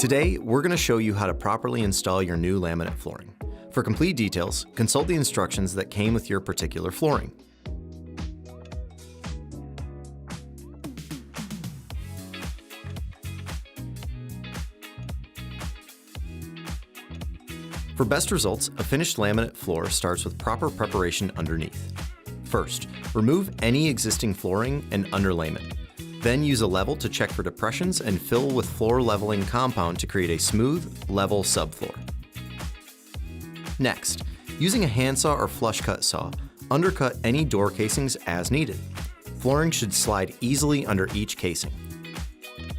Today, we're going to show you how to properly install your new laminate flooring. For complete details, consult the instructions that came with your particular flooring. For best results, a finished laminate floor starts with proper preparation underneath. First, remove any existing flooring and underlayment. Then use a level to check for depressions and fill with floor leveling compound to create a smooth, level subfloor. Next, using a handsaw or flush cut saw, undercut any door casings as needed. Flooring should slide easily under each casing.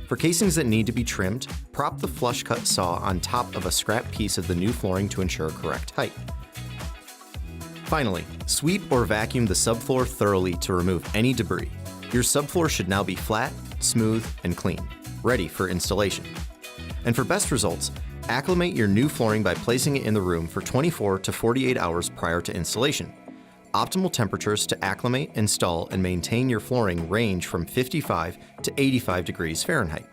For casings that need to be trimmed, prop the flush cut saw on top of a scrap piece of the new flooring to ensure correct height. Finally, sweep or vacuum the subfloor thoroughly to remove any debris. Your subfloor should now be flat, smooth, and clean, ready for installation. And for best results, acclimate your new flooring by placing it in the room for 24 to 48 hours prior to installation. Optimal temperatures to acclimate, install, and maintain your flooring range from 55 to 85 degrees Fahrenheit.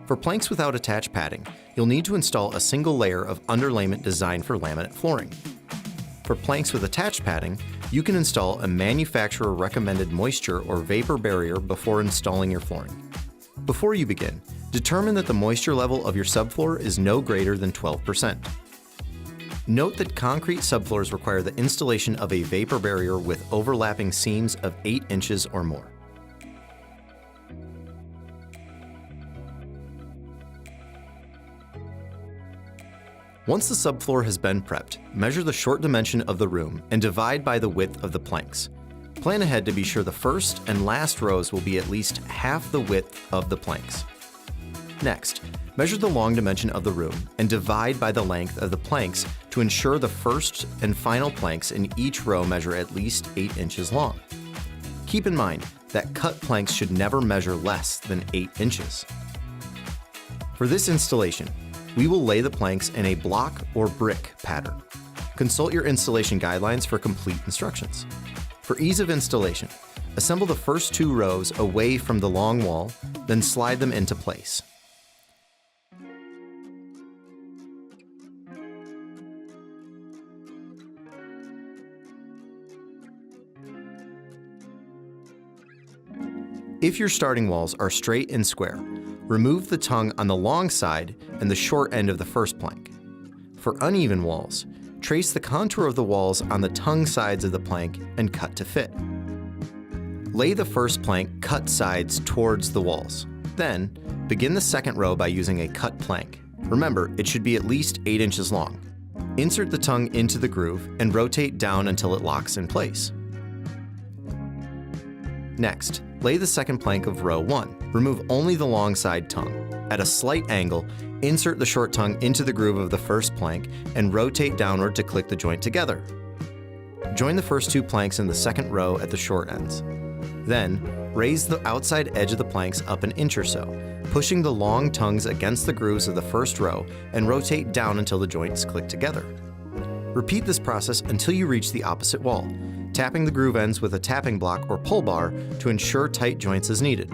For planks without attached padding, you'll need to install a single layer of underlayment designed for laminate flooring. For planks with attached padding, you can install a manufacturer-recommended moisture or vapor barrier before installing your flooring. Before you begin, determine that the moisture level of your subfloor is no greater than 12%. Note that concrete subfloors require the installation of a vapor barrier with overlapping seams of 8 inches or more. Once the subfloor has been prepped, measure the short dimension of the room and divide by the width of the planks. Plan ahead to be sure the first and last rows will be at least half the width of the planks. Next, measure the long dimension of the room and divide by the length of the planks to ensure the first and final planks in each row measure at least 8 inches long. Keep in mind that cut planks should never measure less than 8 inches. For this installation, we will lay the planks in a block or brick pattern. Consult your installation guidelines for complete instructions. For ease of installation, assemble the first 2 rows away from the long wall, then slide them into place. If your starting walls are straight and square, remove the tongue on the long side and the short end of the first plank. For uneven walls, trace the contour of the walls on the tongue sides of the plank and cut to fit. Lay the first plank cut sides towards the walls. Then, begin the second row by using a cut plank. Remember, it should be at least 8 inches long. Insert the tongue into the groove and rotate down until it locks in place. Next, lay the second plank of row 1. Remove only the long side tongue. At a slight angle, insert the short tongue into the groove of the first plank and rotate downward to click the joint together. Join the first 2 planks in the second row at the short ends. Then, raise the outside edge of the planks up an inch or so, pushing the long tongues against the grooves of the first row and rotate down until the joints click together. Repeat this process until you reach the opposite wall, tapping the groove ends with a tapping block or pull bar to ensure tight joints as needed.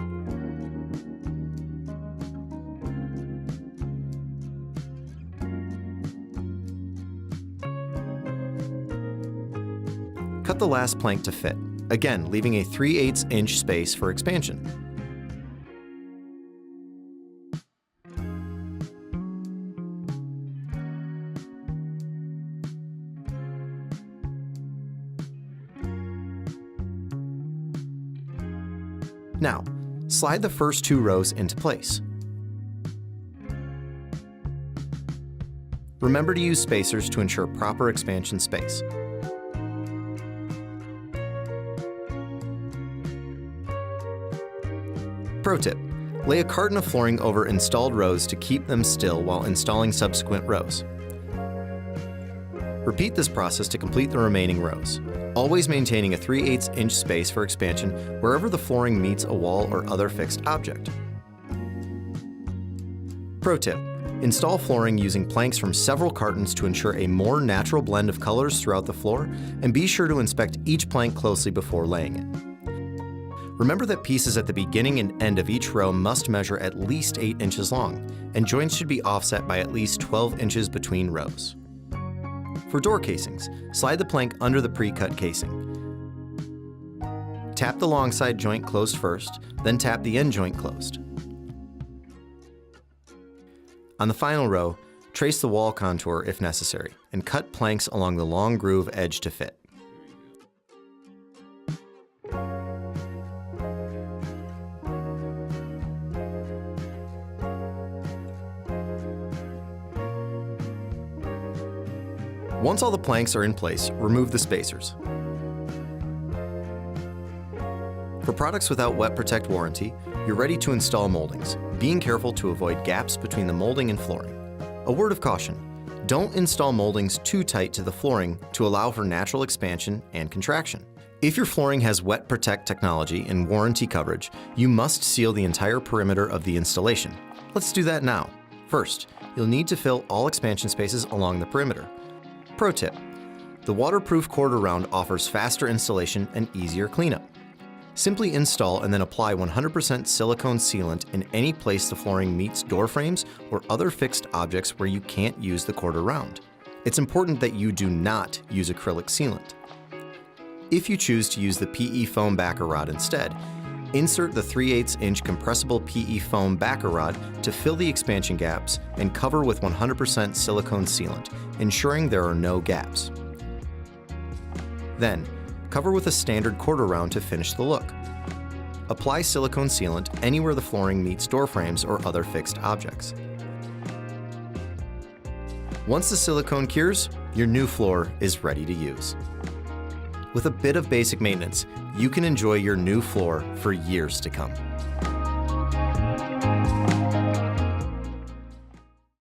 Cut the last plank to fit, again leaving a 3/8 inch space for expansion. Now, slide the first 2 rows into place. Remember to use spacers to ensure proper expansion space. Pro tip: lay a carton of flooring over installed rows to keep them still while installing subsequent rows. Repeat this process to complete the remaining rows, always maintaining a 3/8 inch space for expansion wherever the flooring meets a wall or other fixed object. Pro tip: install flooring using planks from several cartons to ensure a more natural blend of colors throughout the floor, and be sure to inspect each plank closely before laying it. Remember that pieces at the beginning and end of each row must measure at least 8 inches long, and joints should be offset by at least 12 inches between rows. For door casings, slide the plank under the pre-cut casing. Tap the long side joint closed first, then tap the end joint closed. On the final row, trace the wall contour if necessary, and cut planks along the long groove edge to fit. Once all the planks are in place, remove the spacers. For products without Wet Protect warranty, you're ready to install moldings, being careful to avoid gaps between the molding and flooring. A word of caution: don't install moldings too tight to the flooring to allow for natural expansion and contraction. If your flooring has Wet Protect technology and warranty coverage, you must seal the entire perimeter of the installation. Let's do that now. First, you'll need to fill all expansion spaces along the perimeter. Pro tip: the waterproof quarter round offers faster installation and easier cleanup. Simply install and then apply 100% silicone sealant in any place the flooring meets door frames or other fixed objects where you can't use the quarter round. It's important that you do not use acrylic sealant. If you choose to use the PE foam backer rod instead, insert the 3/8 inch compressible PE foam backer rod to fill the expansion gaps and cover with 100% silicone sealant, ensuring there are no gaps. Then, cover with a standard quarter round to finish the look. Apply silicone sealant anywhere the flooring meets door frames or other fixed objects. Once the silicone cures, your new floor is ready to use. With a bit of basic maintenance, you can enjoy your new floor for years to come.